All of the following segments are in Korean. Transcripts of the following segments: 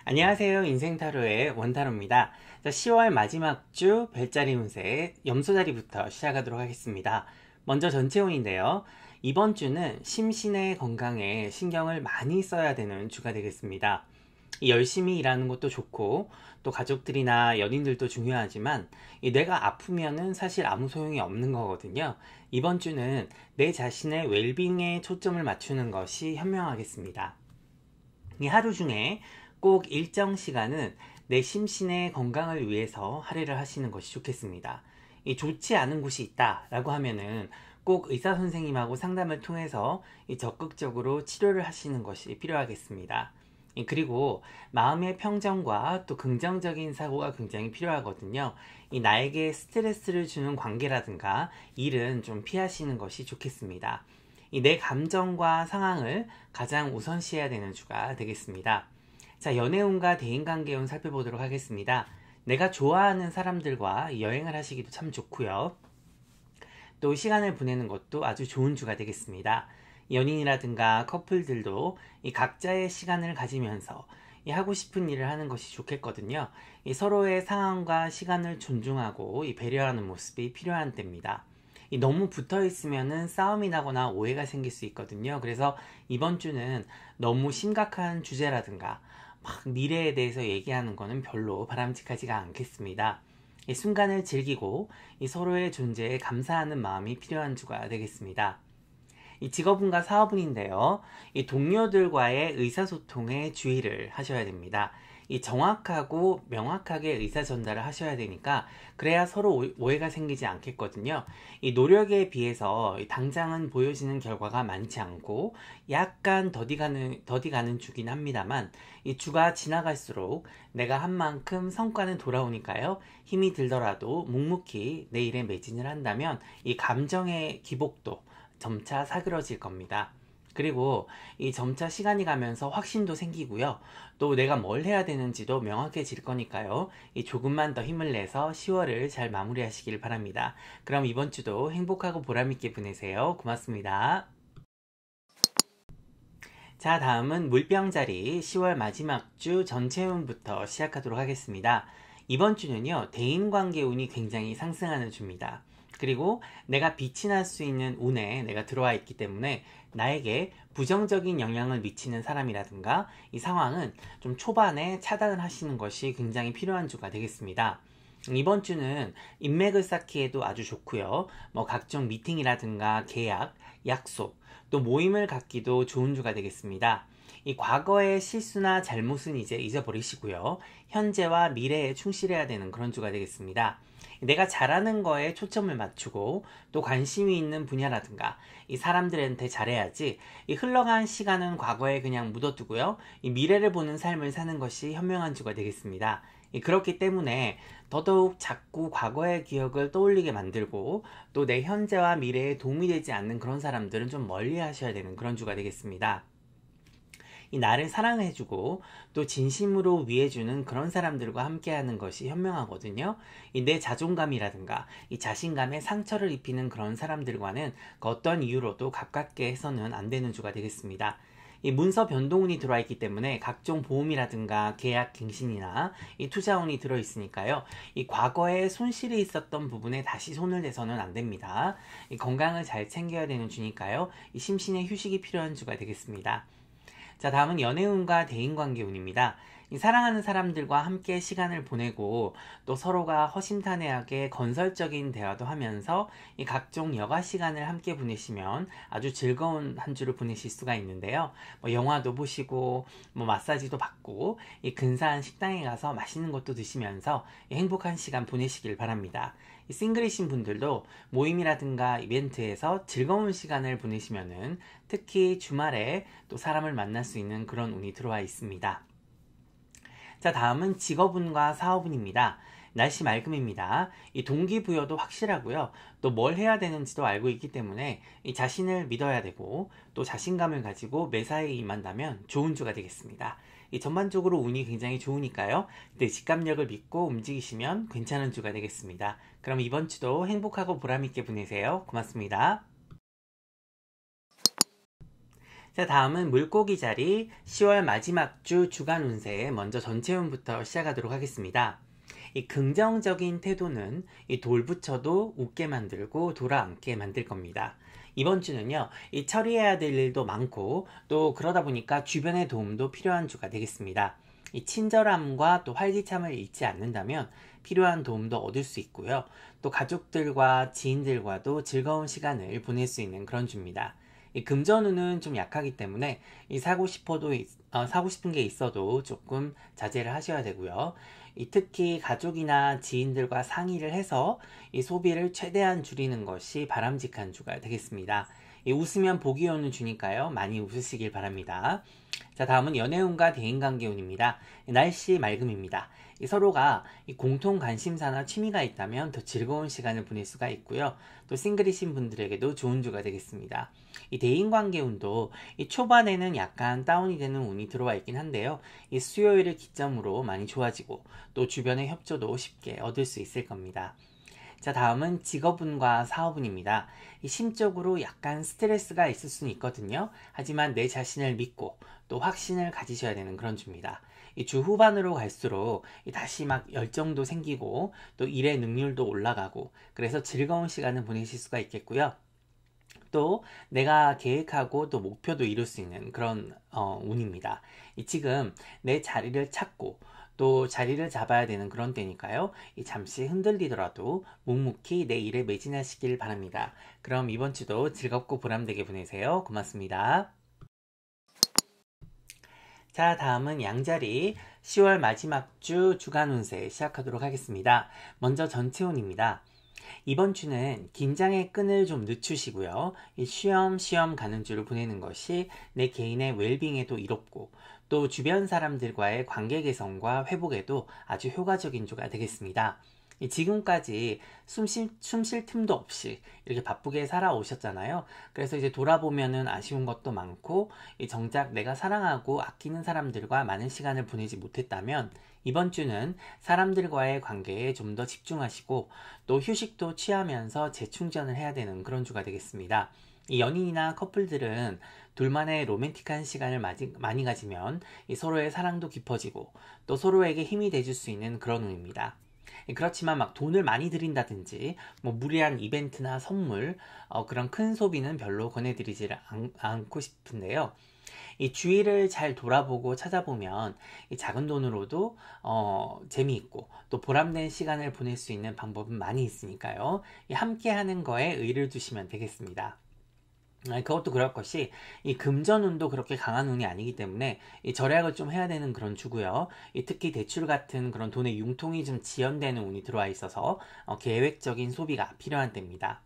안녕하세요. 인생타로의 원타로입니다. 자, 10월 마지막 주 별자리 운세 염소자리부터 시작하도록 하겠습니다. 먼저 전체운인데요. 이번 주는 심신의 건강에 신경을 많이 써야 되는 주가 되겠습니다. 열심히 일하는 것도 좋고 또 가족들이나 연인들도 중요하지만 이 뇌가 아프면은 사실 아무 소용이 없는 거거든요. 이번 주는 내 자신의 웰빙에 초점을 맞추는 것이 현명하겠습니다. 이 하루 중에 꼭 일정 시간은 내 심신의 건강을 위해서 할애를 하시는 것이 좋겠습니다. 이 좋지 않은 곳이 있다라고 하면은 꼭 의사 선생님하고 상담을 통해서 적극적으로 치료를 하시는 것이 필요하겠습니다. 그리고 마음의 평정과 또 긍정적인 사고가 굉장히 필요하거든요. 나에게 스트레스를 주는 관계라든가 일은 좀 피하시는 것이 좋겠습니다. 내 감정과 상황을 가장 우선시해야 되는 주가 되겠습니다. 자, 연애운과 대인관계운 살펴보도록 하겠습니다. 내가 좋아하는 사람들과 여행을 하시기도 참 좋고요. 또 시간을 보내는 것도 아주 좋은 주가 되겠습니다. 연인이라든가 커플들도 이 각자의 시간을 가지면서 하고 싶은 일을 하는 것이 좋겠거든요. 서로의 상황과 시간을 존중하고 배려하는 모습이 필요한 때입니다. 너무 붙어 있으면은 싸움이 나거나 오해가 생길 수 있거든요. 그래서 이번 주는 너무 심각한 주제라든가 막 미래에 대해서 얘기하는 거는 별로 바람직하지가 않겠습니다. 이 순간을 즐기고 서로의 존재에 감사하는 마음이 필요한 주가 되겠습니다. 이 직업운과 사업운인데요. 이 동료들과의 의사소통에 주의를 하셔야 됩니다. 이 정확하고 명확하게 의사 전달을 하셔야 되니까 그래야 서로 오해가 생기지 않겠거든요. 이 노력에 비해서 당장은 보여지는 결과가 많지 않고 약간 더디가는 주긴 합니다만 이 주가 지나갈수록 내가 한 만큼 성과는 돌아오니까요. 힘이 들더라도 묵묵히 내 일에 매진을 한다면 이 감정의 기복도 점차 사그러질 겁니다. 그리고 이 점차 시간이 가면서 확신도 생기고요. 또 내가 뭘 해야 되는지도 명확해질 거니까요. 이 조금만 더 힘을 내서 10월을 잘 마무리하시길 바랍니다. 그럼 이번 주도 행복하고 보람있게 보내세요. 고맙습니다. 자, 다음은 물병자리 10월 마지막 주 전체운부터 시작하도록 하겠습니다. 이번 주는요, 대인관계운이 굉장히 상승하는 주입니다. 그리고 내가 빛이 날 수 있는 운에 내가 들어와 있기 때문에 나에게 부정적인 영향을 미치는 사람이라든가 이 상황은 좀 초반에 차단을 하시는 것이 굉장히 필요한 주가 되겠습니다. 이번 주는 인맥을 쌓기에도 아주 좋고요. 각종 미팅이라든가 계약, 약속, 또 모임을 갖기도 좋은 주가 되겠습니다. 이 과거의 실수나 잘못은 이제 잊어버리시고요. 현재와 미래에 충실해야 되는 그런 주가 되겠습니다. 내가 잘하는 거에 초점을 맞추고 또 관심이 있는 분야라든가 이 사람들한테 잘해야지 이 흘러간 시간은 과거에 그냥 묻어두고요. 이 미래를 보는 삶을 사는 것이 현명한 주가 되겠습니다. 그렇기 때문에 더더욱 자꾸 과거의 기억을 떠올리게 만들고 또 내 현재와 미래에 도움이 되지 않는 그런 사람들은 좀 멀리 하셔야 되는 그런 주가 되겠습니다. 이 나를 사랑해주고 또 진심으로 위해주는 그런 사람들과 함께하는 것이 현명하거든요. 내 자존감이라든가 이 자신감에 상처를 입히는 그런 사람들과는 그 어떤 이유로도 가깝게 해서는 안 되는 주가 되겠습니다. 이 문서 변동운이 들어와 있기 때문에 각종 보험이라든가 계약 갱신이나 이 투자운이 들어 있으니까요. 이 과거에 손실이 있었던 부분에 다시 손을 대서는 안 됩니다. 이 건강을 잘 챙겨야 되는 주니까요. 이 심신의 휴식이 필요한 주가 되겠습니다. 자, 다음은 연애운과 대인관계운입니다. 사랑하는 사람들과 함께 시간을 보내고 또 서로가 허심탄회하게 건설적인 대화도 하면서 이 각종 여가 시간을 함께 보내시면 아주 즐거운 한 주를 보내실 수가 있는데요. 영화도 보시고 마사지도 받고 이 근사한 식당에 가서 맛있는 것도 드시면서 행복한 시간 보내시길 바랍니다. 싱글이신 분들도 모임이라든가 이벤트에서 즐거운 시간을 보내시면은 특히 주말에 또 사람을 만날 수 있는 그런 운이 들어와 있습니다. 자, 다음은 직업운과 사업운입니다. 날씨 맑음입니다. 이 동기부여도 확실하고요. 또 뭘 해야 되는지도 알고 있기 때문에 이 자신을 믿어야 되고 또 자신감을 가지고 매사에 임한다면 좋은 주가 되겠습니다. 이 전반적으로 운이 굉장히 좋으니까요. 내 직감력을 믿고 움직이시면 괜찮은 주가 되겠습니다. 그럼 이번 주도 행복하고 보람있게 보내세요. 고맙습니다. 자, 다음은 물고기 자리 10월 마지막 주 주간 운세 먼저 전체 운부터 시작하도록 하겠습니다. 이 긍정적인 태도는 이 돌부처도 웃게 만들고 돌아앉게 만들 겁니다. 이번 주는요, 이 처리해야 될 일도 많고 또 그러다 보니까 주변의 도움도 필요한 주가 되겠습니다. 이 친절함과 또 활기참을 잃지 않는다면 필요한 도움도 얻을 수 있고요. 또 가족들과 지인들과도 즐거운 시간을 보낼 수 있는 그런 주입니다. 이 금전운은 좀 약하기 때문에 이 사고 싶은 게 있어도 조금 자제를 하셔야 되고요. 특히 가족이나 지인들과 상의를 해서 이 소비를 최대한 줄이는 것이 바람직한 주가 되겠습니다. 웃으면 복이 오는 주니까요. 많이 웃으시길 바랍니다. 자, 다음은 연애운과 대인관계운입니다. 날씨 맑음입니다. 서로가 공통 관심사나 취미가 있다면 더 즐거운 시간을 보낼 수가 있고요. 또 싱글이신 분들에게도 좋은 주가 되겠습니다. 이 대인관계운도 초반에는 약간 다운이 되는 운이 들어와 있긴 한데요. 이 수요일을 기점으로 많이 좋아지고 또 주변의 협조도 쉽게 얻을 수 있을 겁니다. 자, 다음은 직업운과 사업운입니다. 심적으로 약간 스트레스가 있을 수는 있거든요. 하지만 내 자신을 믿고 또 확신을 가지셔야 되는 그런 주입니다. 이 주 후반으로 갈수록 다시 막 열정도 생기고 또 일의 능률도 올라가고 그래서 즐거운 시간을 보내실 수가 있겠고요. 또 내가 계획하고 또 목표도 이룰 수 있는 그런 운입니다. 지금 내 자리를 찾고 또 자리를 잡아야 되는 그런 때니까요. 잠시 흔들리더라도 묵묵히 내 일에 매진하시길 바랍니다. 그럼 이번 주도 즐겁고 보람되게 보내세요. 고맙습니다. 자, 다음은 양자리 10월 마지막 주 주간 운세 시작하도록 하겠습니다. 먼저 전체운입니다. 이번 주는 긴장의 끈을 좀 늦추시고요. 쉬엄쉬엄 가는 주를 보내는 것이 내 개인의 웰빙에도 이롭고 또 주변 사람들과의 관계 개선과 회복에도 아주 효과적인 주가 되겠습니다. 지금까지 숨쉴 틈도 없이 이렇게 바쁘게 살아오셨잖아요. 그래서 이제 돌아보면은 아쉬운 것도 많고 정작 내가 사랑하고 아끼는 사람들과 많은 시간을 보내지 못했다면 이번 주는 사람들과의 관계에 좀 더 집중하시고 또 휴식도 취하면서 재충전을 해야 되는 그런 주가 되겠습니다. 이 연인이나 커플들은 둘만의 로맨틱한 시간을 많이 가지면 서로의 사랑도 깊어지고 또 서로에게 힘이 돼줄 수 있는 그런 운입니다. 그렇지만 막 돈을 많이 들인다든지 무리한 이벤트나 선물 그런 큰 소비는 별로 권해드리지 않고 싶은데요. 이 주위를 잘 돌아보고 찾아보면 이 작은 돈으로도 재미있고 또 보람된 시간을 보낼 수 있는 방법은 많이 있으니까요. 함께 하는 거에 의의를 두시면 되겠습니다. 그것도 그럴 것이 이 금전운도 그렇게 강한 운이 아니기 때문에 이 절약을 좀 해야 되는 그런 주고요. 특히 대출 같은 그런 돈의 융통이 좀 지연되는 운이 들어와 있어서 계획적인 소비가 필요한 때입니다.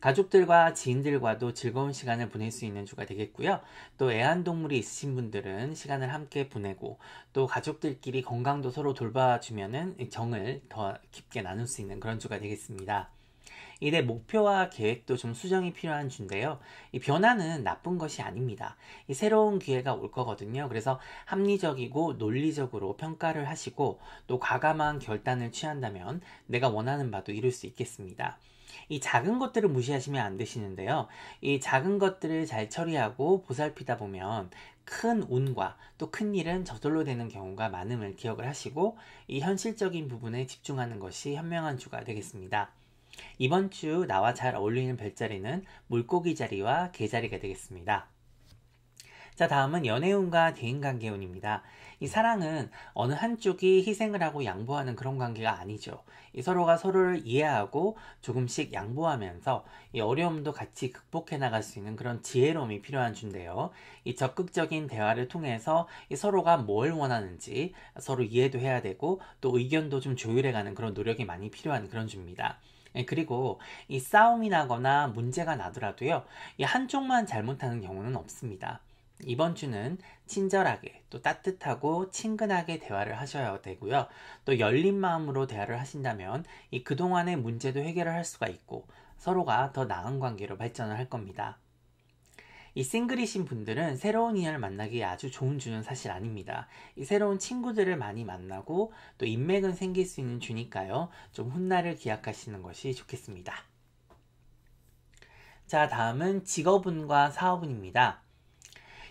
가족들과 지인들과도 즐거운 시간을 보낼 수 있는 주가 되겠고요. 또 애완동물이 있으신 분들은 시간을 함께 보내고 또 가족들끼리 건강도 서로 돌봐주면은 정을 더 깊게 나눌 수 있는 그런 주가 되겠습니다. 내 목표와 계획도 좀 수정이 필요한 주인데요. 이 변화는 나쁜 것이 아닙니다. 새로운 기회가 올 거거든요. 그래서 합리적이고 논리적으로 평가를 하시고 또 과감한 결단을 취한다면 내가 원하는 바도 이룰 수 있겠습니다. 이 작은 것들을 무시하시면 안 되시는데요. 이 작은 것들을 잘 처리하고 보살피다 보면 큰 운과 또 큰 일은 저절로 되는 경우가 많음을 기억을 하시고 이 현실적인 부분에 집중하는 것이 현명한 주가 되겠습니다. 이번 주 나와 잘 어울리는 별자리는 물고기 자리와 개 자리가 되겠습니다. 자, 다음은 연애운과 대인관계운입니다. 이 사랑은 어느 한쪽이 희생을 하고 양보하는 그런 관계가 아니죠. 서로가 서로를 이해하고 조금씩 양보하면서 이 어려움도 같이 극복해 나갈 수 있는 그런 지혜로움이 필요한 주인데요. 이 적극적인 대화를 통해서 서로가 뭘 원하는지 서로 이해도 해야 되고 또 의견도 좀 조율해가는 그런 노력이 많이 필요한 그런 주입니다. 그리고 이 싸움이 나거나 문제가 나더라도요, 이 한쪽만 잘못하는 경우는 없습니다. 이번 주는 친절하게 또 따뜻하고 친근하게 대화를 하셔야 되고요. 또 열린 마음으로 대화를 하신다면 이 그동안의 문제도 해결을 할 수가 있고 서로가 더 나은 관계로 발전을 할 겁니다. 이 싱글이신 분들은 새로운 인연을 만나기에 아주 좋은 주는 사실 아닙니다. 이 새로운 친구들을 많이 만나고 또 인맥은 생길 수 있는 주니까요. 좀 훗날을 기약하시는 것이 좋겠습니다. 자, 다음은 직업운과 사업운입니다.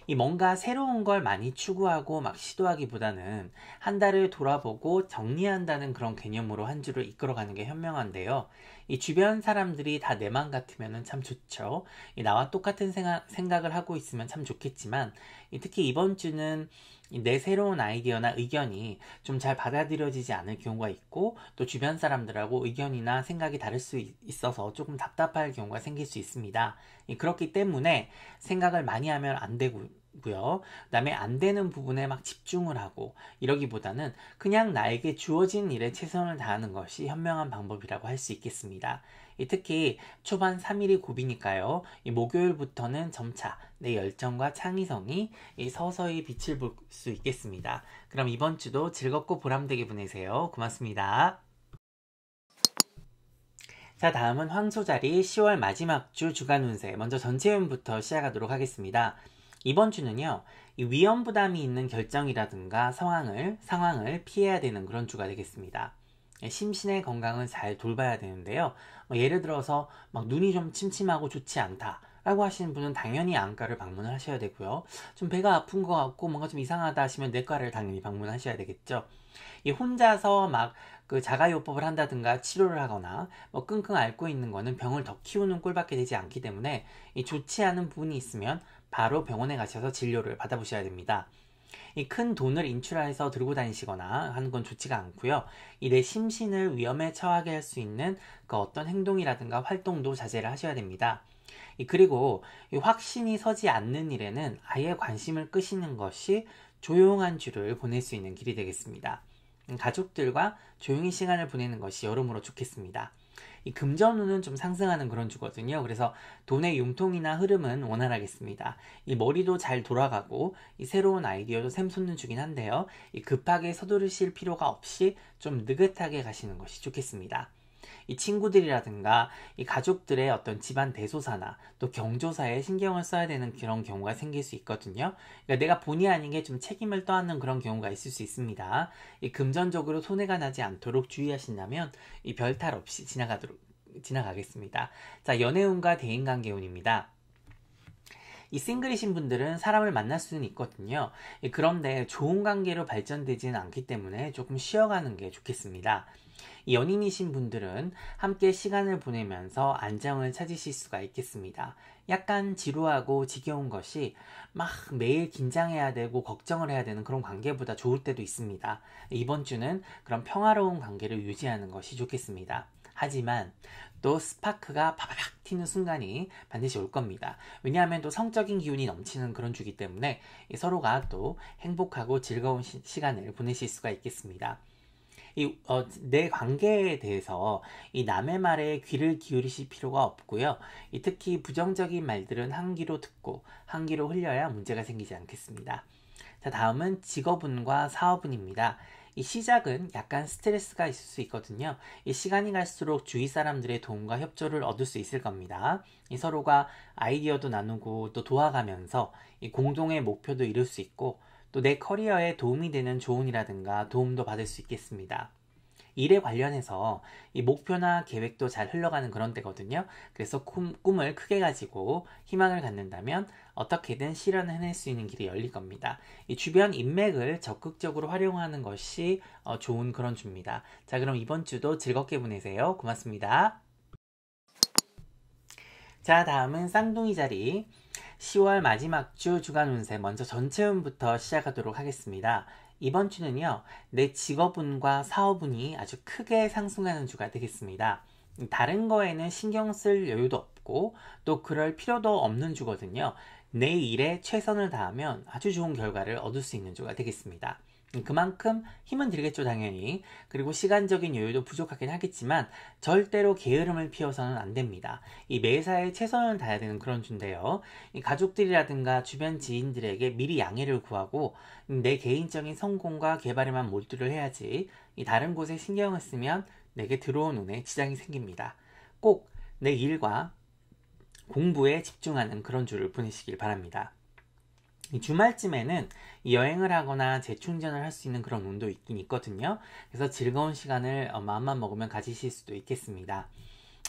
이 뭔가 새로운 걸 많이 추구하고 막 시도하기보다는 한 달을 돌아보고 정리한다는 그런 개념으로 한 주를 이끌어가는 게 현명한데요. 이 주변 사람들이 다 내 맘 같으면 참 좋죠. 이 나와 똑같은 생각을 하고 있으면 참 좋겠지만, 특히 이번 주는 내 새로운 아이디어나 의견이 좀 잘 받아들여지지 않을 경우가 있고, 또 주변 사람들하고 의견이나 생각이 다를 수 있어서 조금 답답할 경우가 생길 수 있습니다. 그렇기 때문에 생각을 많이 하면 안 되고요. 그다음에 안 되는 부분에 막 집중을 하고 이러기보다는 그냥 나에게 주어진 일에 최선을 다하는 것이 현명한 방법이라고 할 수 있겠습니다. 특히 초반 3일이 고비니까요. 목요일부터는 점차 내 열정과 창의성이 서서히 빛을 볼 수 있겠습니다. 그럼 이번 주도 즐겁고 보람되게 보내세요. 고맙습니다. 자, 다음은 황소자리 10월 마지막 주 주간 운세, 먼저 전체 운부터 시작하도록 하겠습니다. 이번 주는요, 이 위험 부담이 있는 결정이라든가 상황을 피해야 되는 그런 주가 되겠습니다. 심신의 건강은 잘 돌봐야 되는데요. 예를 들어서 막 눈이 좀 침침하고 좋지 않다 라고 하시는 분은 당연히 안과를 방문을 하셔야 되고요. 좀 배가 아픈 것 같고 뭔가 좀 이상하다 하시면 내과를 당연히 방문하셔야 되겠죠. 이 혼자서 막 그 자가요법을 한다든가 치료를 하거나 뭐 끙끙 앓고 있는 거는 병을 더 키우는 꼴밖에 되지 않기 때문에 이 좋지 않은 부분이 있으면 바로 병원에 가셔서 진료를 받아보셔야 됩니다. 이 큰 돈을 인출해서 들고 다니시거나 하는 건 좋지가 않고요. 이 내 심신을 위험에 처하게 할 수 있는 그 어떤 행동이라든가 활동도 자제를 하셔야 됩니다. 그리고 이 확신이 서지 않는 일에는 아예 관심을 끄시는 것이 조용한 주를 보낼 수 있는 길이 되겠습니다. 가족들과 조용히 시간을 보내는 것이 여러모로 좋겠습니다. 이 금전운은 좀 상승하는 그런 주거든요. 그래서 돈의 융통이나 흐름은 원활하겠습니다. 이 머리도 잘 돌아가고 이 새로운 아이디어도 샘솟는 주긴 한데요. 이 급하게 서두르실 필요가 없이 좀 느긋하게 가시는 것이 좋겠습니다. 이 친구들이라든가 이 가족들의 어떤 집안 대소사나 또 경조사에 신경을 써야 되는 그런 경우가 생길 수 있거든요. 그러니까 내가 본의 아니게 좀 책임을 떠안는 그런 경우가 있을 수 있습니다. 이 금전적으로 손해가 나지 않도록 주의하신다면 이 별탈 없이 지나가겠습니다. 자, 연애운과 대인관계운입니다. 이 싱글이신 분들은 사람을 만날 수는 있거든요. 그런데 좋은 관계로 발전되지는 않기 때문에 조금 쉬어가는 게 좋겠습니다. 연인이신 분들은 함께 시간을 보내면서 안정을 찾으실 수가 있겠습니다. 약간 지루하고 지겨운 것이 막 매일 긴장해야 되고 걱정을 해야 되는 그런 관계보다 좋을 때도 있습니다. 이번 주는 그런 평화로운 관계를 유지하는 것이 좋겠습니다. 하지만 또 스파크가 파바박 튀는 순간이 반드시 올 겁니다. 왜냐하면 또 성적인 기운이 넘치는 그런 주기 때문에 서로가 또 행복하고 즐거운 시간을 보내실 수가 있겠습니다. 내 관계에 대해서 이 남의 말에 귀를 기울이실 필요가 없고요. 특히 부정적인 말들은 한 귀로 듣고 한 귀로 흘려야 문제가 생기지 않겠습니다. 자, 다음은 직업운과 사업운입니다. 이 시작은 약간 스트레스가 있을 수 있거든요. 이 시간이 갈수록 주위 사람들의 도움과 협조를 얻을 수 있을 겁니다. 이 서로가 아이디어도 나누고 또 도와가면서 이 공동의 목표도 이룰 수 있고 또 내 커리어에 도움이 되는 조언이라든가 도움도 받을 수 있겠습니다. 일에 관련해서 이 목표나 계획도 잘 흘러가는 그런 때거든요. 그래서 꿈을 크게 가지고 희망을 갖는다면 어떻게든 실현해낼 수 있는 길이 열릴 겁니다. 이 주변 인맥을 적극적으로 활용하는 것이 좋은 그런 주입니다. 자, 그럼 이번 주도 즐겁게 보내세요. 고맙습니다. 자, 다음은 쌍둥이 자리 10월 마지막 주 주간 운세, 먼저 전체 운부터 시작하도록 하겠습니다. 이번 주는요, 내 직업운과 사업운이 아주 크게 상승하는 주가 되겠습니다. 다른 거에는 신경 쓸 여유도 없고 또 그럴 필요도 없는 주거든요. 내 일에 최선을 다하면 아주 좋은 결과를 얻을 수 있는 주가 되겠습니다. 그만큼 힘은 들겠죠, 당연히. 그리고 시간적인 여유도 부족하긴 하겠지만 절대로 게으름을 피워서는 안 됩니다. 이 매사에 최선을 다해야 되는 그런 주인데요. 이 가족들이라든가 주변 지인들에게 미리 양해를 구하고 내 개인적인 성공과 개발에만 몰두를 해야지 이 다른 곳에 신경을 쓰면 내게 들어온 운에 지장이 생깁니다. 꼭 내 일과 공부에 집중하는 그런 주를 보내시길 바랍니다. 이 주말쯤에는 여행을 하거나 재충전을 할 수 있는 그런 운도 있긴 있거든요. 그래서 즐거운 시간을 마음만 먹으면 가지실 수도 있겠습니다.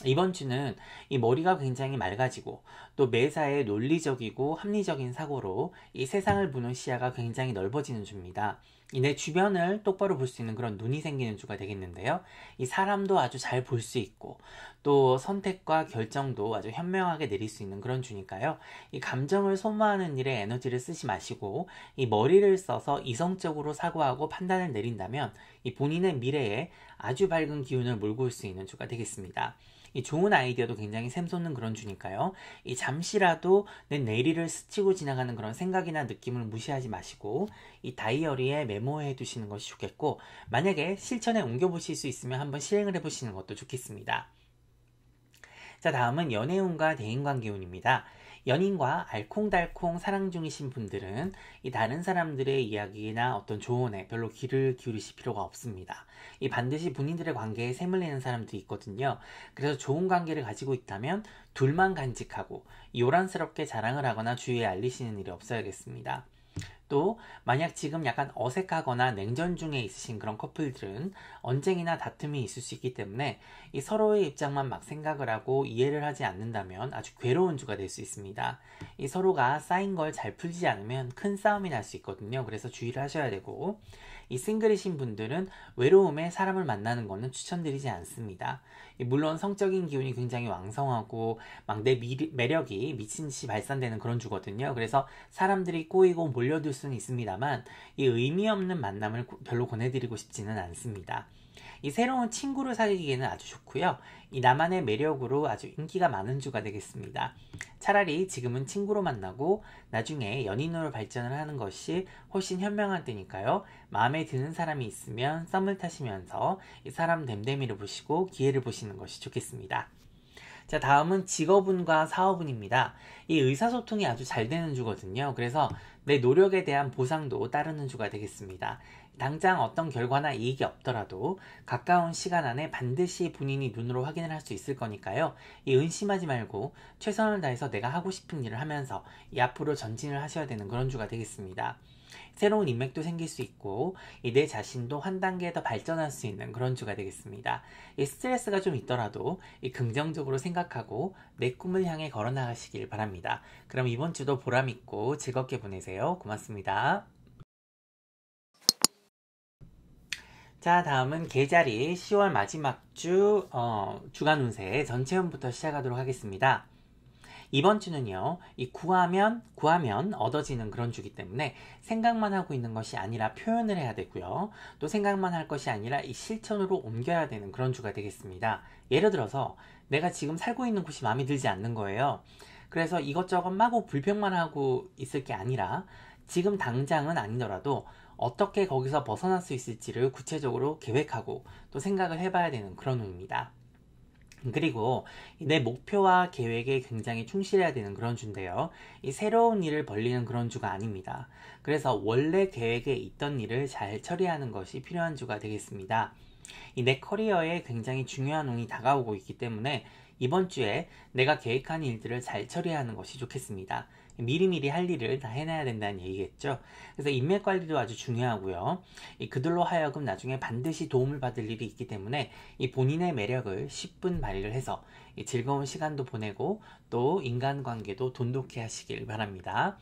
이번 주는 이 머리가 굉장히 맑아지고 또 매사에 논리적이고 합리적인 사고로 이 세상을 보는 시야가 굉장히 넓어지는 주입니다. 이 내 주변을 똑바로 볼 수 있는 그런 눈이 생기는 주가 되겠는데요. 이 사람도 아주 잘 볼 수 있고 또 선택과 결정도 아주 현명하게 내릴 수 있는 그런 주니까요. 이 감정을 소모하는 일에 에너지를 쓰지 마시고 이 머리를 써서 이성적으로 사고하고 판단을 내린다면 이 본인의 미래에 아주 밝은 기운을 몰고 올 수 있는 주가 되겠습니다. 이 좋은 아이디어도 굉장히 샘솟는 그런 주니까요. 이 잠시라도 내 내일을 스치고 지나가는 그런 생각이나 느낌을 무시하지 마시고 이 다이어리에 메모해 두시는 것이 좋겠고, 만약에 실천에 옮겨보실 수 있으면 한번 실행을 해보시는 것도 좋겠습니다. 자, 다음은 연애운과 대인관계운입니다. 연인과 알콩달콩 사랑 중이신 분들은 이 다른 사람들의 이야기나 어떤 조언에 별로 귀를 기울이실 필요가 없습니다. 이 반드시 본인들의 관계에 샘을 내는 사람들이 있거든요. 그래서 좋은 관계를 가지고 있다면 둘만 간직하고 요란스럽게 자랑을 하거나 주위에 알리시는 일이 없어야겠습니다. 또 만약 지금 약간 어색하거나 냉전 중에 있으신 그런 커플들은 언쟁이나 다툼이 있을 수 있기 때문에 이 서로의 입장만 막 생각을 하고 이해를 하지 않는다면 아주 괴로운 주가 될 수 있습니다. 이 서로가 쌓인 걸 잘 풀지 않으면 큰 싸움이 날 수 있거든요. 그래서 주의를 하셔야 되고, 이 싱글이신 분들은 외로움에 사람을 만나는 것은 추천드리지 않습니다. 물론 성적인 기운이 굉장히 왕성하고 막 내 매력이 미친듯이 발산되는 그런 주거든요. 그래서 사람들이 꼬이고 몰려들 수는 있습니다만 이 의미 없는 만남을 별로 권해드리고 싶지는 않습니다. 이 새로운 친구를 사귀기에는 아주 좋고요. 이 나만의 매력으로 아주 인기가 많은 주가 되겠습니다. 차라리 지금은 친구로 만나고 나중에 연인으로 발전을 하는 것이 훨씬 현명한 때니까요. 마음에 드는 사람이 있으면 썸을 타시면서 이 사람 됨됨이를 보시고 기회를 보시는 것이 좋겠습니다. 자, 다음은 직업운과 사업운입니다. 이 의사소통이 아주 잘 되는 주거든요. 그래서 내 노력에 대한 보상도 따르는 주가 되겠습니다. 당장 어떤 결과나 이익이 없더라도 가까운 시간 안에 반드시 본인이 눈으로 확인을 할 수 있을 거니까요. 이 의심하지 말고 최선을 다해서 내가 하고 싶은 일을 하면서 이 앞으로 전진을 하셔야 되는 그런 주가 되겠습니다. 새로운 인맥도 생길 수 있고 내 자신도 한 단계 더 발전할 수 있는 그런 주가 되겠습니다. 이 스트레스가 좀 있더라도 긍정적으로 생각하고 내 꿈을 향해 걸어 나가시길 바랍니다. 그럼 이번 주도 보람 있고 즐겁게 보내세요. 고맙습니다. 자, 다음은 계자리 10월 마지막 주 주간 운세 전체운부터 시작하도록 하겠습니다. 이번 주는요, 이 구하면 얻어지는 그런 주기 때문에 생각만 하고 있는 것이 아니라 표현을 해야 되고요. 또 생각만 할 것이 아니라 이 실천으로 옮겨야 되는 그런 주가 되겠습니다. 예를 들어서 내가 지금 살고 있는 곳이 마음에 들지 않는 거예요. 그래서 이것저것 마구 불평만 하고 있을 게 아니라 지금 당장은 아니더라도 어떻게 거기서 벗어날 수 있을지를 구체적으로 계획하고 또 생각을 해봐야 되는 그런 운입니다. 그리고 내 목표와 계획에 굉장히 충실해야 되는 그런 주인데요. 이 새로운 일을 벌리는 그런 주가 아닙니다. 그래서 원래 계획에 있던 일을 잘 처리하는 것이 필요한 주가 되겠습니다. 내 커리어에 굉장히 중요한 운이 다가오고 있기 때문에 이번 주에 내가 계획한 일들을 잘 처리하는 것이 좋겠습니다. 미리미리 할 일을 다 해놔야 된다는 얘기겠죠. 그래서 인맥 관리도 아주 중요하고요. 그들로 하여금 나중에 반드시 도움을 받을 일이 있기 때문에 이 본인의 매력을 10분 발휘를 해서 즐거운 시간도 보내고 또 인간관계도 돈독해 하시길 바랍니다.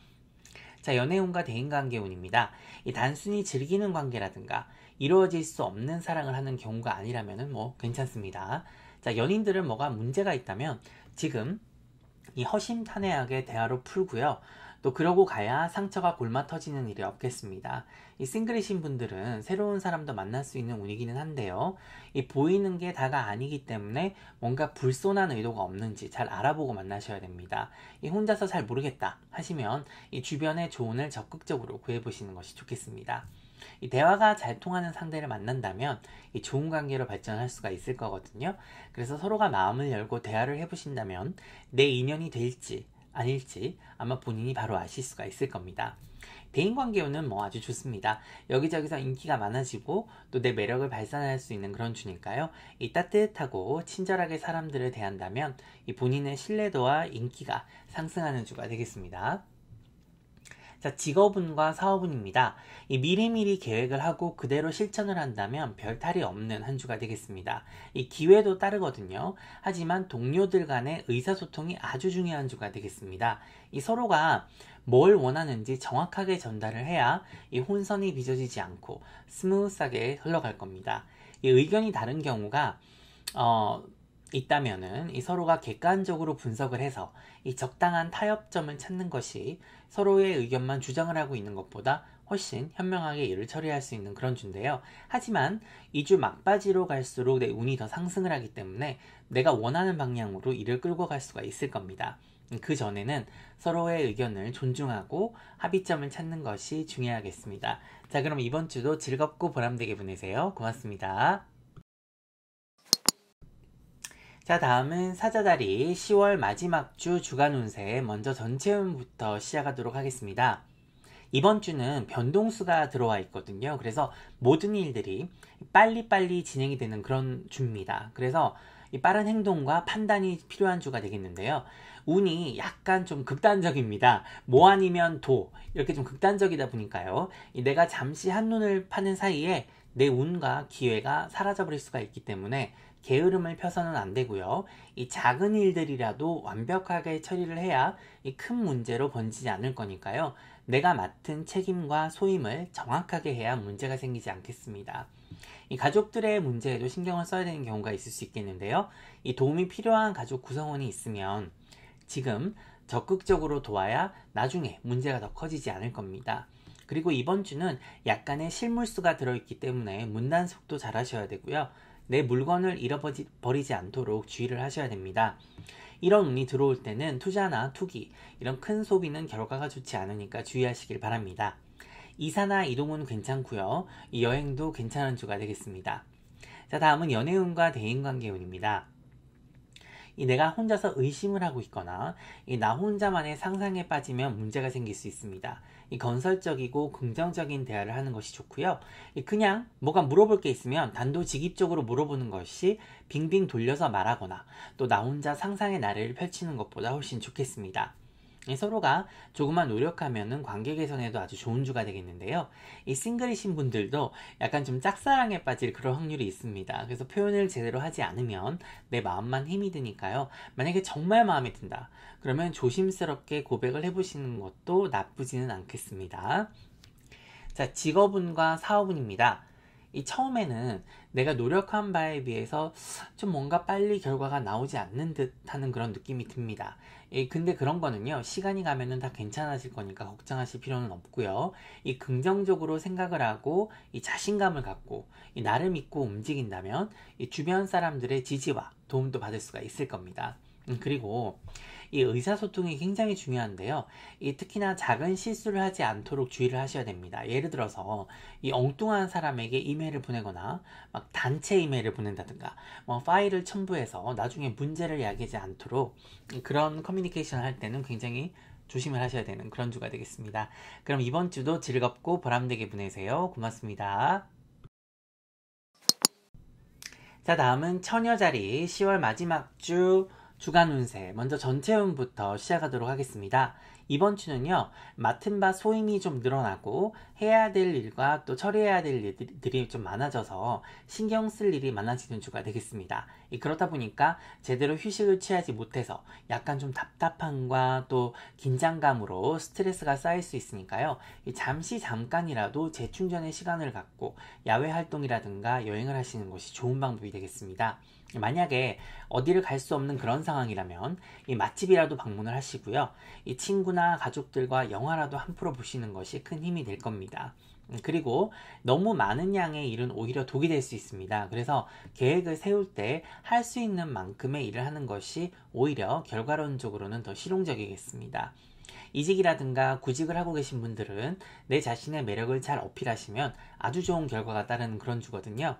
자, 연애운과 대인관계운입니다. 단순히 즐기는 관계라든가 이루어질 수 없는 사랑을 하는 경우가 아니라면 괜찮습니다. 자, 연인들은 뭐가 문제가 있다면 지금 이 허심탄회하게 대화로 풀고요. 또 그러고 가야 상처가 골마 터지는 일이 없겠습니다. 이 싱글이신 분들은 새로운 사람도 만날 수 있는 운이기는 한데요. 이 보이는 게 다가 아니기 때문에 뭔가 불손한 의도가 없는지 잘 알아보고 만나셔야 됩니다. 이 혼자서 잘 모르겠다 하시면 이 주변의 조언을 적극적으로 구해보시는 것이 좋겠습니다. 이 대화가 잘 통하는 상대를 만난다면 이 좋은 관계로 발전할 수가 있을 거거든요. 그래서 서로가 마음을 열고 대화를 해보신다면 내 인연이 될지 아닐지 아마 본인이 바로 아실 수가 있을 겁니다. 대인관계운은 아주 좋습니다. 여기저기서 인기가 많아지고 또 내 매력을 발산할 수 있는 그런 주니까요. 이 따뜻하고 친절하게 사람들을 대한다면 이 본인의 신뢰도와 인기가 상승하는 주가 되겠습니다. 자, 직업운과 사업운입니다. 이 미리미리 계획을 하고 그대로 실천을 한다면 별 탈이 없는 한 주가 되겠습니다. 이 기회도 따르거든요. 하지만 동료들 간의 의사소통이 아주 중요한 주가 되겠습니다. 이 서로가 뭘 원하는지 정확하게 전달을 해야 이 혼선이 빚어지지 않고 스무스하게 흘러갈 겁니다. 이 의견이 다른 경우가 있다면은 이 서로가 객관적으로 분석을 해서 이 적당한 타협점을 찾는 것이 서로의 의견만 주장을 하고 있는 것보다 훨씬 현명하게 일을 처리할 수 있는 그런 주인데요. 하지만 이 주 막바지로 갈수록 내 운이 더 상승을 하기 때문에 내가 원하는 방향으로 일을 끌고 갈 수가 있을 겁니다. 그 전에는 서로의 의견을 존중하고 합의점을 찾는 것이 중요하겠습니다. 자, 그럼 이번 주도 즐겁고 보람되게 보내세요. 고맙습니다. 자, 다음은 사자다리 10월 마지막 주 주간 운세 먼저 전체 운부터 시작하도록 하겠습니다. 이번 주는 변동수가 들어와 있거든요. 그래서 모든 일들이 빨리빨리 진행이 되는 그런 주입니다. 그래서 이 빠른 행동과 판단이 필요한 주가 되겠는데요. 운이 약간 좀 극단적입니다. 뭐 아니면 도 이렇게 좀 극단적이다 보니까요. 내가 잠시 한눈을 파는 사이에 내 운과 기회가 사라져버릴 수가 있기 때문에 게으름을 펴서는 안 되고요. 이 작은 일들이라도 완벽하게 처리를 해야 이 큰 문제로 번지지 않을 거니까요. 내가 맡은 책임과 소임을 정확하게 해야 문제가 생기지 않겠습니다. 이 가족들의 문제에도 신경을 써야 되는 경우가 있을 수 있겠는데요. 이 도움이 필요한 가족 구성원이 있으면 지금 적극적으로 도와야 나중에 문제가 더 커지지 않을 겁니다. 그리고 이번 주는 약간의 실물수가 들어있기 때문에 문단속도 잘 하셔야 되고요. 내 물건을 잃어버리지 않도록 주의를 하셔야 됩니다. 이런 운이 들어올 때는 투자나 투기, 이런 큰 소비는 결과가 좋지 않으니까 주의하시길 바랍니다. 이사나 이동은 괜찮고요. 이 여행도 괜찮은 주가 되겠습니다. 자, 다음은 연애운과 대인관계운입니다. 내가 혼자서 의심을 하고 있거나 나 혼자만의 상상에 빠지면 문제가 생길 수 있습니다. 건설적이고 긍정적인 대화를 하는 것이 좋고요. 그냥 뭐가 물어볼 게 있으면 단도직입적으로 물어보는 것이 빙빙 돌려서 말하거나 또 나 혼자 상상의 나래를 펼치는 것보다 훨씬 좋겠습니다. 서로가 조금만 노력하면 관계 개선에도 아주 좋은 주가 되겠는데요. 싱글이신 분들도 약간 좀 짝사랑에 빠질 그런 확률이 있습니다. 그래서 표현을 제대로 하지 않으면 내 마음만 힘이 드니까요. 만약에 정말 마음에 든다 그러면 조심스럽게 고백을 해보시는 것도 나쁘지는 않겠습니다. 자, 직업운과 사업운입니다. 처음에는 내가 노력한 바에 비해서 좀 뭔가 빨리 결과가 나오지 않는 듯 하는 그런 느낌이 듭니다. 근데 그런 거는요, 시간이 가면은 다 괜찮아질 거니까 걱정하실 필요는 없고요. 긍정적으로 생각을 하고 자신감을 갖고 나를 믿고 움직인다면 주변 사람들의 지지와 도움도 받을 수가 있을 겁니다. 그리고 의사소통이 굉장히 중요한데요. 특히나 작은 실수를 하지 않도록 주의를 하셔야 됩니다. 예를 들어서 엉뚱한 사람에게 이메일을 보내거나 막 단체 이메일을 보낸다든가 파일을 첨부해서 나중에 문제를 야기하지 않도록 그런 커뮤니케이션을 할 때는 굉장히 조심을 하셔야 되는 그런 주가 되겠습니다. 그럼 이번 주도 즐겁고 보람되게 보내세요. 고맙습니다. 자, 다음은 처녀자리 10월 마지막 주 주간 운세 먼저 전체 운부터 시작하도록 하겠습니다. 이번 주는요, 맡은 바 소임이 좀 늘어나고 해야 될 일과 또 처리해야 될 일들이 좀 많아져서 신경 쓸 일이 많아지는 주가 되겠습니다. 그렇다 보니까 제대로 휴식을 취하지 못해서 약간 좀 답답함과 또 긴장감으로 스트레스가 쌓일 수 있으니까요. 잠깐이라도 재충전의 시간을 갖고 야외 활동이라든가 여행을 하시는 것이 좋은 방법이 되겠습니다. 만약에 어디를 갈 수 없는 그런 상황이라면 맛집이라도 방문을 하시고요. 친구나 가족들과 영화라도 한 프로 보시는 것이 큰 힘이 될 겁니다. 그리고 너무 많은 양의 일은 오히려 독이 될 수 있습니다. 그래서 계획을 세울 때 할 수 있는 만큼의 일을 하는 것이 오히려 결과론적으로는 더 실용적이겠습니다. 이직이라든가 구직을 하고 계신 분들은 내 자신의 매력을 잘 어필하시면 아주 좋은 결과가 따르는 그런 주거든요.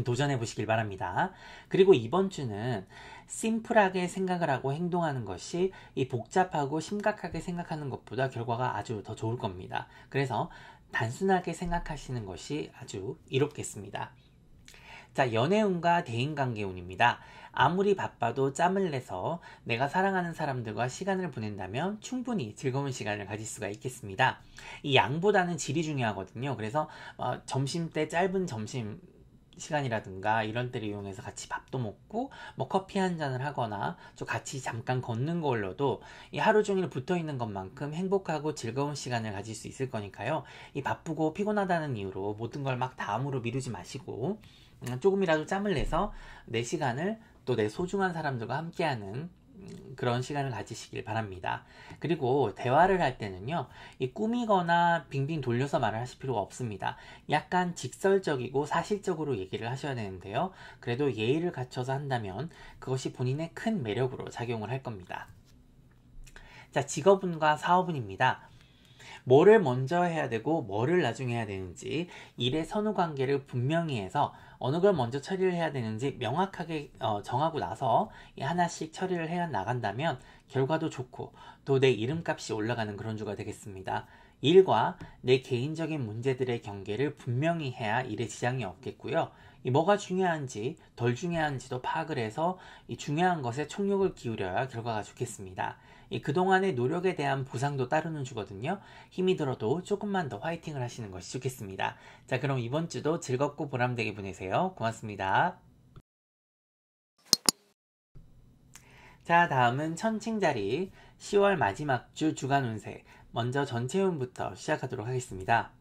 도전해 보시길 바랍니다. 그리고 이번 주는 심플하게 생각을 하고 행동하는 것이 복잡하고 심각하게 생각하는 것보다 결과가 아주 더 좋을 겁니다. 그래서 단순하게 생각하시는 것이 아주 이롭겠습니다. 자, 연애운과 대인관계운입니다. 아무리 바빠도 짬을 내서 내가 사랑하는 사람들과 시간을 보낸다면 충분히 즐거운 시간을 가질 수가 있겠습니다. 이 양보다는 질이 중요하거든요. 그래서 점심때 짧은 점심 시간이라든가 이런 때를 이용해서 같이 밥도 먹고 뭐 커피 한 잔을 하거나 좀 같이 잠깐 걷는 걸로도 이 하루 종일 붙어 있는 것만큼 행복하고 즐거운 시간을 가질 수 있을 거니까요. 이 바쁘고 피곤하다는 이유로 모든 걸 막 다음으로 미루지 마시고 조금이라도 짬을 내서 내 시간을 또 내 소중한 사람들과 함께하는 그런 시간을 가지시길 바랍니다. 그리고 대화를 할 때는요, 이 꾸미거나 빙빙 돌려서 말을 하실 필요가 없습니다. 약간 직설적이고 사실적으로 얘기를 하셔야 되는데요. 그래도 예의를 갖춰서 한다면 그것이 본인의 큰 매력으로 작용을 할 겁니다. 자, 직업운과 사업운입니다. 뭐를 먼저 해야 되고 뭐를 나중에 해야 되는지 일의 선후 관계를 분명히 해서 어느 걸 먼저 처리를 해야 되는지 명확하게 정하고 나서 하나씩 처리를 해 나간다면 결과도 좋고 또 내 이름값이 올라가는 그런 주가 되겠습니다. 일과 내 개인적인 문제들의 경계를 분명히 해야 일에 지장이 없겠고요. 이 뭐가 중요한지 덜 중요한지도 파악을 해서 이 중요한 것에 총력을 기울여야 결과가 좋겠습니다. 이 그동안의 노력에 대한 보상도 따르는 주거든요. 힘이 들어도 조금만 더 화이팅을 하시는 것이 좋겠습니다. 자, 그럼 이번 주도 즐겁고 보람되게 보내세요. 고맙습니다. 자, 다음은 천칭자리 10월 마지막 주 주간 운세, 먼저 전체 운부터 시작하도록 하겠습니다.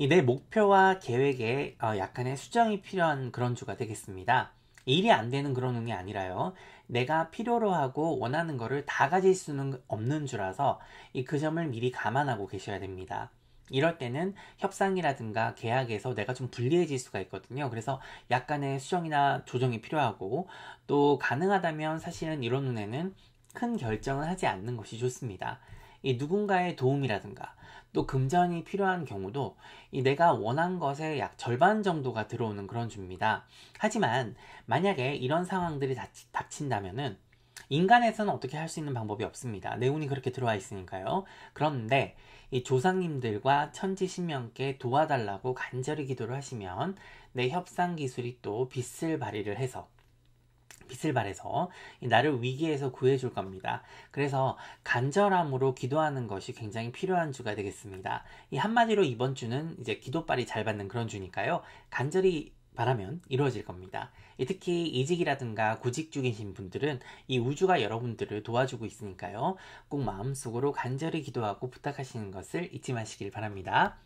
내 목표와 계획에 약간의 수정이 필요한 그런 주가 되겠습니다. 일이 안 되는 그런 운이 아니라요. 내가 필요로 하고 원하는 거를 다 가질 수는 없는 주라서 그 점을 미리 감안하고 계셔야 됩니다. 이럴 때는 협상이라든가 계약에서 내가 좀 불리해질 수가 있거든요. 그래서 약간의 수정이나 조정이 필요하고 또 가능하다면 사실은 이런 눈에는 큰 결정을 하지 않는 것이 좋습니다. 이 누군가의 도움이라든가 또 금전이 필요한 경우도 내가 원한 것의 약 절반 정도가 들어오는 그런 주입니다. 하지만 만약에 이런 상황들이 닥친다면은 인간에서는 어떻게 할 수 있는 방법이 없습니다. 내 운이 그렇게 들어와 있으니까요. 그런데 이 조상님들과 천지신명께 도와달라고 간절히 기도를 하시면 내 협상 기술이 또 빛을 발해서 나를 위기에서 구해줄 겁니다. 그래서 간절함으로 기도하는 것이 굉장히 필요한 주가 되겠습니다. 이 한마디로 이번 주는 이제 기도빨이 잘 받는 그런 주니까요. 간절히 바라면 이루어질 겁니다. 특히 이직이라든가 구직 중이신 분들은 이 우주가 여러분들을 도와주고 있으니까요. 꼭 마음속으로 간절히 기도하고 부탁하시는 것을 잊지 마시길 바랍니다.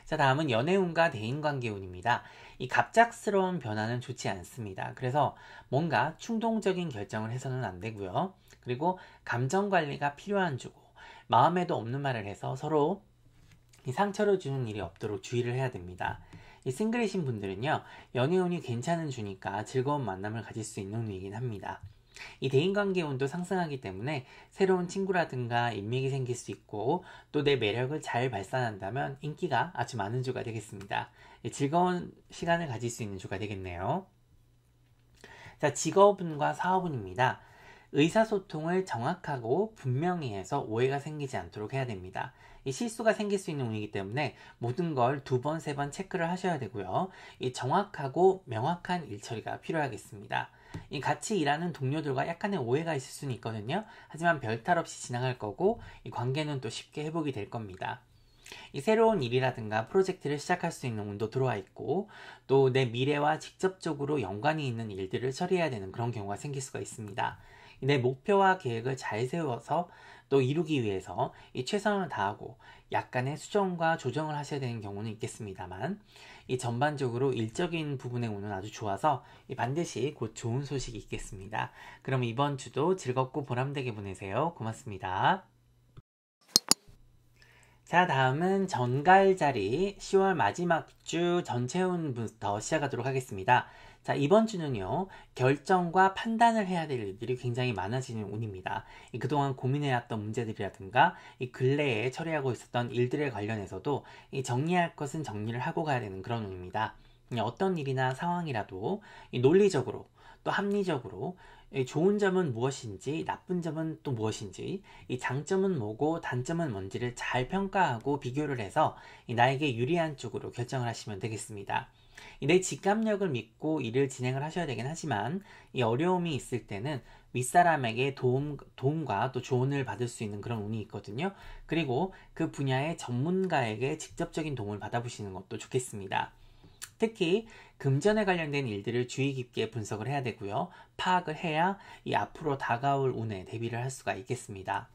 자, 다음은 연애운과 대인관계운입니다. 이 갑작스러운 변화는 좋지 않습니다. 그래서 뭔가 충동적인 결정을 해서는 안 되고요. 그리고 감정관리가 필요한 주고 마음에도 없는 말을 해서 서로 상처를 주는 일이 없도록 주의를 해야 됩니다. 이 싱글이신 분들은요, 연애운이 괜찮은 주니까 즐거운 만남을 가질 수 있는 운이긴 합니다. 이 대인관계 운도 상승하기 때문에 새로운 친구라든가 인맥이 생길 수 있고 또 내 매력을 잘 발산한다면 인기가 아주 많은 주가 되겠습니다. 즐거운 시간을 가질 수 있는 주가 되겠네요. 자, 직업운과 사업운입니다. 의사소통을 정확하고 분명히 해서 오해가 생기지 않도록 해야 됩니다. 이 실수가 생길 수 있는 운이기 때문에 모든 걸 2번, 3번 체크를 하셔야 되고요. 이 정확하고 명확한 일처리가 필요하겠습니다. 이 같이 일하는 동료들과 약간의 오해가 있을 수는 있거든요. 하지만 별탈 없이 지나갈 거고 이 관계는 또 쉽게 회복이 될 겁니다. 이 새로운 일이라든가 프로젝트를 시작할 수 있는 운도 들어와 있고 또 내 미래와 직접적으로 연관이 있는 일들을 처리해야 되는 그런 경우가 생길 수가 있습니다. 내 목표와 계획을 잘 세워서 또 이루기 위해서 이 최선을 다하고 약간의 수정과 조정을 하셔야 되는 경우는 있겠습니다만 이 전반적으로 일적인 부분의 운은 아주 좋아서 반드시 곧 좋은 소식이 있겠습니다. 그럼 이번 주도 즐겁고 보람되게 보내세요. 고맙습니다. 자, 다음은 전갈자리 10월 마지막 주 전체 운부터 시작하도록 하겠습니다. 자, 이번 주는요, 결정과 판단을 해야 될 일들이 굉장히 많아지는 운입니다. 그동안 고민해왔던 문제들이라든가 이 근래에 처리하고 있었던 일들에 관련해서도 정리할 것은 정리를 하고 가야 되는 그런 운입니다. 어떤 일이나 상황이라도 논리적으로 또 합리적으로 좋은 점은 무엇인지 나쁜 점은 또 무엇인지 이 장점은 뭐고 단점은 뭔지를 잘 평가하고 비교를 해서 나에게 유리한 쪽으로 결정을 하시면 되겠습니다. 내 직감력을 믿고 일을 진행을 하셔야 되긴 하지만 이 어려움이 있을 때는 윗사람에게 도움과 또 조언을 받을 수 있는 그런 운이 있거든요. 그리고 그 분야의 전문가에게 직접적인 도움을 받아보시는 것도 좋겠습니다. 특히 금전에 관련된 일들을 주의 깊게 분석을 해야 되고요. 파악을 해야 이 앞으로 다가올 운에 대비를 할 수가 있겠습니다.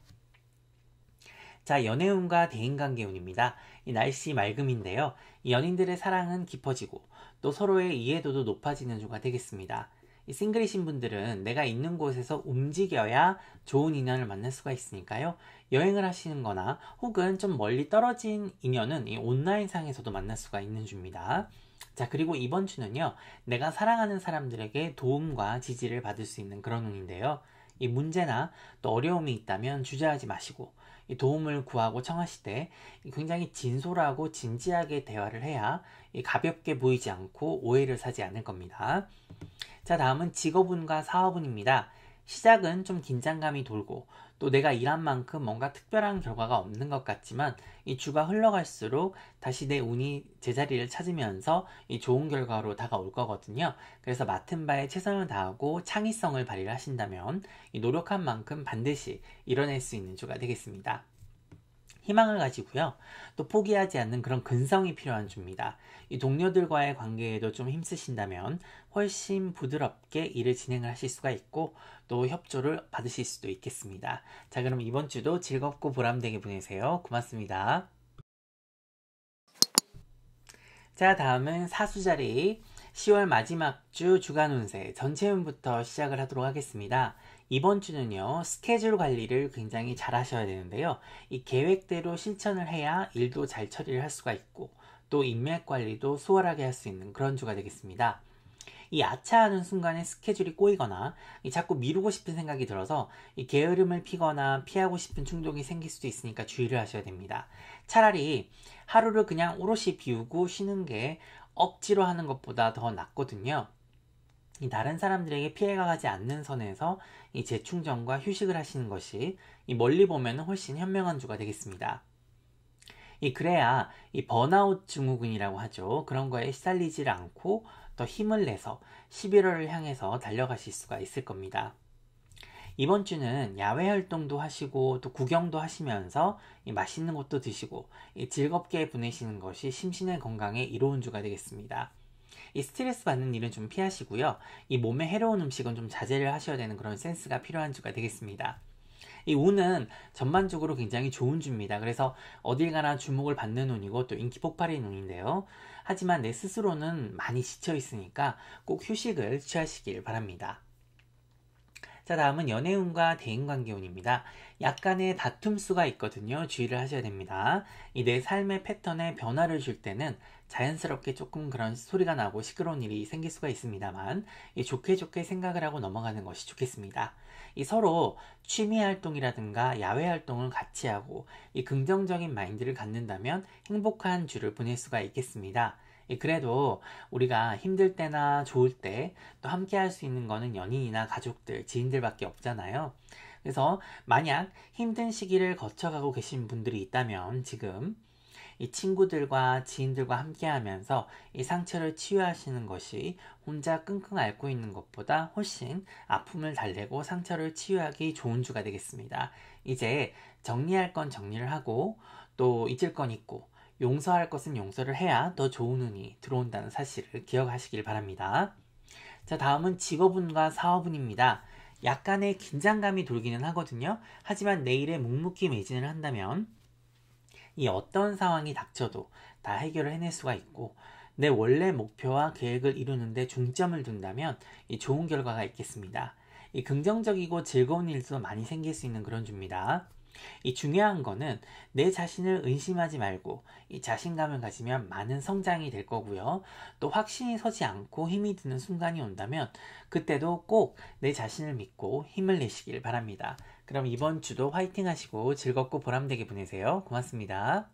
자, 연애운과 대인관계운입니다. 이 날씨 맑음인데요. 이 연인들의 사랑은 깊어지고 또 서로의 이해도도 높아지는 주가 되겠습니다. 이 싱글이신 분들은 내가 있는 곳에서 움직여야 좋은 인연을 만날 수가 있으니까요. 여행을 하시는 거나 혹은 좀 멀리 떨어진 인연은 이 온라인상에서도 만날 수가 있는 주입니다. 자, 그리고 이번 주는요, 내가 사랑하는 사람들에게 도움과 지지를 받을 수 있는 그런 운인데요. 이 문제나 또 어려움이 있다면 주저하지 마시고 이 도움을 구하고 청하실 때 굉장히 진솔하고 진지하게 대화를 해야 가볍게 보이지 않고 오해를 사지 않을 겁니다. 자, 다음은 직업운과 사업운입니다. 시작은 좀 긴장감이 돌고 또 내가 일한 만큼 뭔가 특별한 결과가 없는 것 같지만 이 주가 흘러갈수록 다시 내 운이 제자리를 찾으면서 이 좋은 결과로 다가올 거거든요. 그래서 맡은 바에 최선을 다하고 창의성을 발휘를 하신다면 이 노력한 만큼 반드시 이뤄낼 수 있는 주가 되겠습니다. 희망을 가지고요. 또 포기하지 않는 그런 근성이 필요한 주입니다. 이 동료들과의 관계에도 좀 힘쓰신다면 훨씬 부드럽게 일을 진행을 하실 수가 있고 또 협조를 받으실 수도 있겠습니다. 자, 그럼 이번 주도 즐겁고 보람되게 보내세요. 고맙습니다. 자, 다음은 사수자리 10월 마지막 주 주간 운세 전체 운부터 시작을 하도록 하겠습니다. 이번 주는요, 스케줄 관리를 굉장히 잘 하셔야 되는데요. 이 계획대로 실천을 해야 일도 잘 처리를 할 수가 있고 또 인맥 관리도 수월하게 할 수 있는 그런 주가 되겠습니다. 이 아차하는 순간에 스케줄이 꼬이거나 자꾸 미루고 싶은 생각이 들어서 이 게으름을 피거나 피하고 싶은 충동이 생길 수도 있으니까 주의를 하셔야 됩니다. 차라리 하루를 그냥 오롯이 비우고 쉬는 게 억지로 하는 것보다 더 낫거든요. 이 다른 사람들에게 피해가 가지 않는 선에서 이 재충전과 휴식을 하시는 것이 이 멀리 보면 훨씬 현명한 주가 되겠습니다. 그래야 이 번아웃 증후군이라고 하죠. 그런 거에 시달리질 않고 더 힘을 내서 11월을 향해서 달려가실 수가 있을 겁니다. 이번 주는 야외 활동도 하시고 또 구경도 하시면서 맛있는 것도 드시고 즐겁게 보내시는 것이 심신의 건강에 이로운 주가 되겠습니다. 이 스트레스 받는 일은 좀 피하시고요. 이 몸에 해로운 음식은 좀 자제를 하셔야 되는 그런 센스가 필요한 주가 되겠습니다. 이 운은 전반적으로 굉장히 좋은 주입니다. 그래서 어딜 가나 주목을 받는 운이고 또 인기 폭발인 운인데요. 하지만 내 스스로는 많이 지쳐 있으니까 꼭 휴식을 취하시길 바랍니다. 자, 다음은 연애운과 대인관계운입니다. 약간의 다툼 수가 있거든요. 주의를 하셔야 됩니다. 이 내 삶의 패턴에 변화를 줄 때는 자연스럽게 조금 그런 소리가 나고 시끄러운 일이 생길 수가 있습니다만 좋게 좋게 생각을 하고 넘어가는 것이 좋겠습니다. 서로 취미 활동이라든가 야외 활동을 같이 하고 긍정적인 마인드를 갖는다면 행복한 주를 보낼 수가 있겠습니다. 그래도 우리가 힘들 때나 좋을 때 또 함께 할 수 있는 거는 연인이나 가족들, 지인들밖에 없잖아요. 그래서 만약 힘든 시기를 거쳐가고 계신 분들이 있다면 지금 이 친구들과 지인들과 함께 하면서 이 상처를 치유하시는 것이 혼자 끙끙 앓고 있는 것보다 훨씬 아픔을 달래고 상처를 치유하기 좋은 주가 되겠습니다. 이제 정리할 건 정리를 하고 또 잊을 건 잊고 용서할 것은 용서를 해야 더 좋은 운이 들어온다는 사실을 기억하시길 바랍니다. 자, 다음은 직업운과 사업운입니다. 약간의 긴장감이 돌기는 하거든요. 하지만 내일에 묵묵히 매진을 한다면 이 어떤 상황이 닥쳐도 다 해결을 해낼 수가 있고 내 원래 목표와 계획을 이루는데 중점을 둔다면 좋은 결과가 있겠습니다. 긍정적이고 즐거운 일도 많이 생길 수 있는 그런 주입니다. 중요한 거는 내 자신을 의심하지 말고 자신감을 가지면 많은 성장이 될 거고요. 또 확신이 서지 않고 힘이 드는 순간이 온다면 그때도 꼭 내 자신을 믿고 힘을 내시길 바랍니다. 그럼 이번 주도 화이팅 하시고 즐겁고 보람되게 보내세요. 고맙습니다.